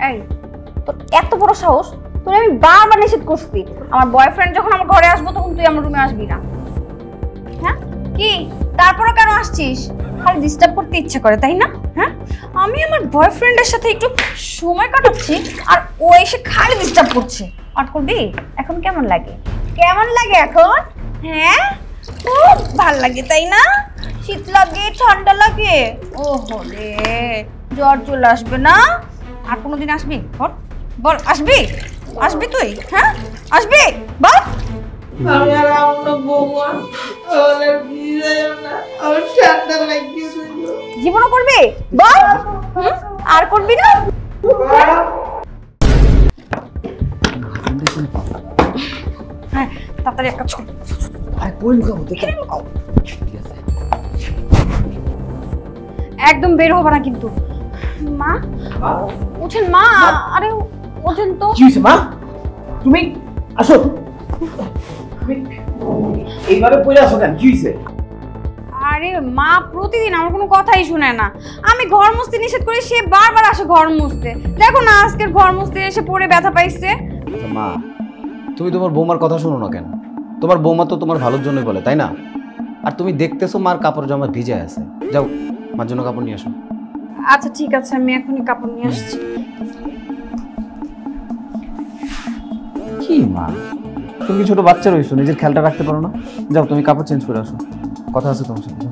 এই তোর এত বড় সাহস, তোর আমি বারবার নিষেধ করছি আমার বয়ফ্রেন্ড যখন আমার ঘরে আসবো তখন তুই আমার রুমে আসবি না। হ্যাঁ কি তারপরে কেন আসছিস? খালি ডিস্টার্ব করতে ইচ্ছা করে তাই না? হ্যাঁ আমি আমার বয়ফ্রেন্ডের সাথে একটু সময় কাটাচ্ছি আর ও এসে খালি ডিস্টার্ব করছে। আট করবি? এখন কেমন লাগে? কেমন লাগে এখন? হ্যাঁ খুব ভাল লাগে তাই না? শীত লাগে, ঠান্ডা লাগে, ও হলে জ্বর চলে আসবে না? আর কোনোদিন আসবি? বল বল, আসবি? আসবি তুই? হ্যাঁ আসবি? বল। আমি আর আমার বৌমা আমার বিয়ে না, আমার ঠান্ডা লাগছে। জীবনও করবি? বল। আর করবি না? হ্যাঁ তাড়াতাড়ি এক কাজ কর। একদম বের হবে না কিন্তু। মা উঠেন মা। আরে ওঠেন তো। কি হয়েছে মা? তুমি আসো। এইভাবে পড়ে আসো কেন? কি হয়েছে? আরে মা প্রতিদিন আমার কোনো কথাই শুনে না। আমি ঘর মুছতে নিষেধ করি, সে বারবার আসে ঘর মুছতে। দেখো না আজকের ঘর মুছতে এসে পড়ে ব্যথা পাইছে। মা তুমি তোমার বৌমার কথা শোনো না কেন? তোমার বৌমা তো তোমার ভালোর জন্যই বলে, তাই না? আর তুমি দেখতেছো মার কাপড় জামা ভিজে আছে, যাও মার জন্য কাপড় নিয়ে আসো। আচ্ছা ঠিক আছে, আমি এখনই কাপড় নিয়ে আসছি। কি মা, তুমি কি ছোট বাচ্চা রইছো? নিজের খেয়ালটা রাখতে পারো না? যাও তুমি কাপড় চেঞ্জ করে আসো, কথা আছে তোমার সাথে।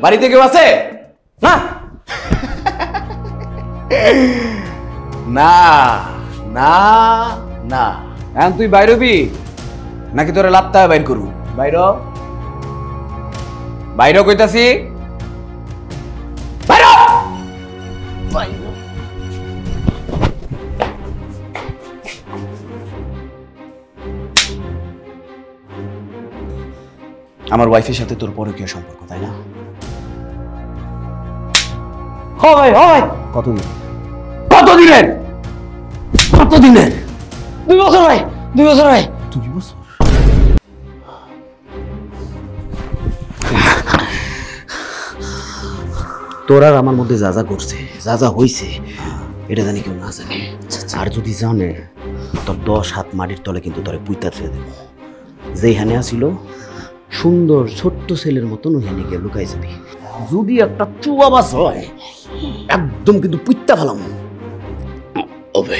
বাড়িতে কেউ আছে না? না না না, এখন তুই বাইরবি নাকি তোরে লাপতা বাইর করবো? বাইর বাইর কইতাছি, বাইর। আমার ওয়াইফের সাথে তোর পরকীয় সম্পর্ক, তাই না? হয় হয়। কতদিন? কতদিনের? কতদিনের? 2 বছর ভাই, 2 বছর ভাই। 2 বছর? তোর আর আমার মধ্যে যা যা করছে, যা যা হইছে, এটা জানি কেউ না জানে। আর যদি জানে তোর 10 হাত মাটির তলে কিন্তু তোরে পুইতা ছেড়ে দেব। যেখানে আসিল সুন্দর ছোট্ট ছেলের মতন ওখানে গিয়ে লুকাই যাবি। যদি একটা চুয়া বাস হয় একদম কিন্তু পুইতা ফেলাম। ওবে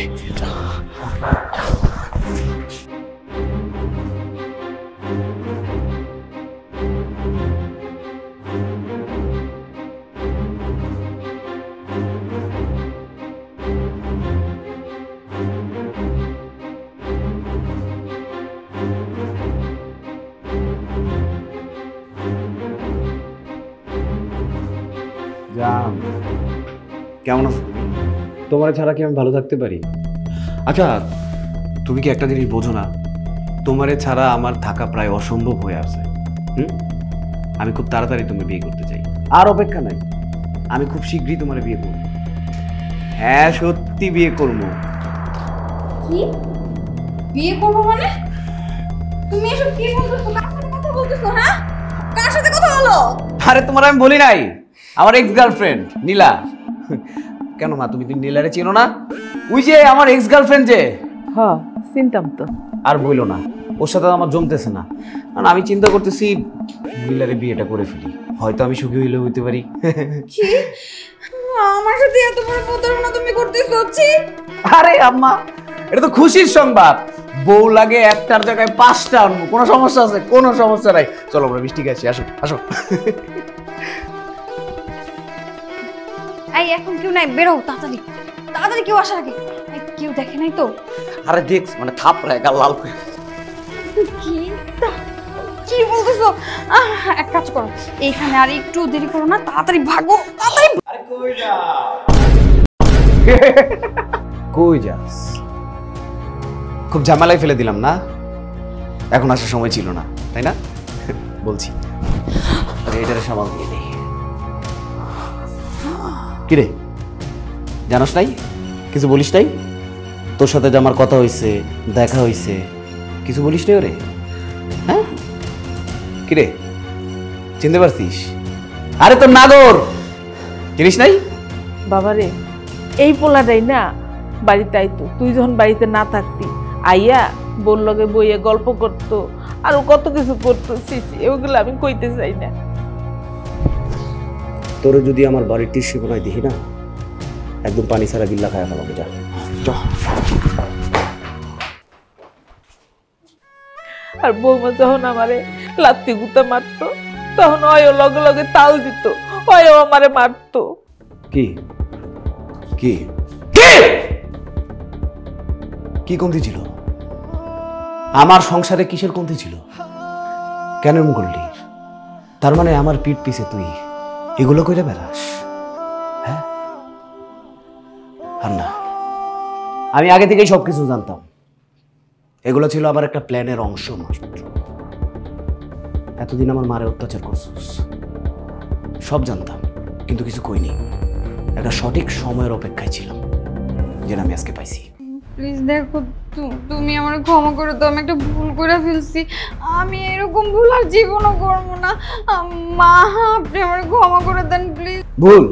কেমন আছো? তোমার ছাড়া কি আমি ভালো থাকতে পারি? আচ্ছা তুমি কি একটা জিনিস বোঝো না? তোমারে ছাড়া আমার থাকা প্রায় অসম্ভব হয়ে আছে। আমি খুব তাড়াতাড়ি তুমি বিয়ে করতে চাই, আর অপেক্ষা নাই। আমি খুব শীঘ্রই তোমার বিয়ে করব। হ্যাঁ সত্যি বিয়ে করবো। কি বিয়ে করবো মানে? তুমি এসব কি বলতেছো? কার সাথে কথা বলতেছো? হ্যাঁ কার সাথে কথা বলো? আরে তোমার আমি বলি নাই, আমার এক্স গার্লফ্রেন্ড নীলা। কেন মা, তুমি নীলারে চিনো না? ওই যে আমার এক্স গার্লফ্রেন্ড যে। হ্যাঁ চিনতাম তো। আর বইলো না, ওর সাথে আমার জমতেছে না। কারণ আমি চিন্তা করতেছি নীলারে বিয়েটা করে ফেলি, হয়তো আমি সুখী হইলে হইতে পারি। কি আমার সাথে এত বড় প্রতারণা তুমি করতেছো? আরে আম্মা, এটা তো খুশির সংবাদ। বউ লাগে একটার জায়গায় 5টা আনবো, কোনো সমস্যা আছে? কোনো সমস্যা নাই। চলো আমরা মিষ্টি খাচ্ছি, আসো আসো। এই এখন কেউ নাই, বেরো তাড়াতাড়ি তাড়াতাড়ি, কেউ আসার আগে। কেউ দেখে নাই তো? আরে দেখ, মানে থাপড়ায় গাল লাল করে। কি কি বলতেছো? এক কাজ করো, এইখানে আর একটু দেরি করো না, তাড়াতাড়ি ভাগো তাড়াতাড়ি। আরে কই যা? কই যাস? খুব ঝামেলায় ফেলে দিলাম না? এখন আসার সময় ছিল না, তাই না? বলছি এটারে সামাল দিয়ে নেই। কিরে জানোস নাই? কিছু বলিস নাই? তোর সাথে যে আমার কথা হয়েছে, দেখা হয়েছে, কিছু বলিস নি ওরে? হ্যাঁ কিরে, চিনতে পারছিস? আরে তোর নাগর চিনিস নাই? বাবারে, এই পোলাটাই না বাড়িতে আইতো, তুই যখন বাড়িতে না থাকতি আইয়া বোর লগে বইয়ে গল্প করতো, আর কত কিছু করতো। ওগুলো আমি কইতে চাই না। তোর যদি আমার বাড়ির তীর্ষে কোনায় দেখি না, একদম পানি ছাড়া বিল্লা খায় ফেলাবো। যা যা। আর বৌমা যখন আমারে লাত্তি গুতা মারতো, তখন অয়ও লগে লগে তাল দিত, অয়ও আমারে মারতো। কি কি কি কমতি ছিল আমার সংসারে? কিসের কমতি ছিল? কেন এমন করলি? তার মানে আমার পিঠ পিছে তুই এগুলো কইরে বেড়াস? হ্যাঁ, আর না, আমি আগে থেকেই সবকিছু জানতাম। এগুলো ছিল আমার একটা প্ল্যানের অংশ মাত্র। এতদিন আমার মারে অত্যাচার করছিস, সব জানতাম, কিন্তু কিছু কইনি। একটা সঠিক সময়ের অপেক্ষায় ছিলাম, যেটা আমি আজকে পাইছি। প্লিজ দেখো, তুমি আমার ক্ষমা করে দাও, আমি একটা ভুল করে ফেলছি। আমি এরকম ভুল আর জীবনও করবো না। মা, আপনি আমার ক্ষমা করে দেন প্লিজ। ভুল?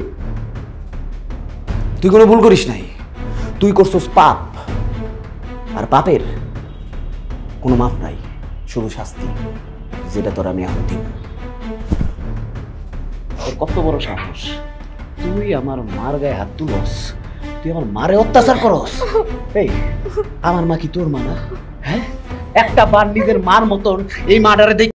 তুই কোনো ভুল করিস নাই, তুই করছিস পাপ। আর পাপের কোনো মাপ নাই, শুধু শাস্তি, যেটা তোর আমি এখন দিব। তোর কত বড় সাহস, তুই আমার মার গায়ে হাত তুলস, তুই আমার মারে অত্যাচার করস। এই, আমার মা কি তোর মা না? হ্যাঁ, একটা বার নিজের মার মতন এই মাটারে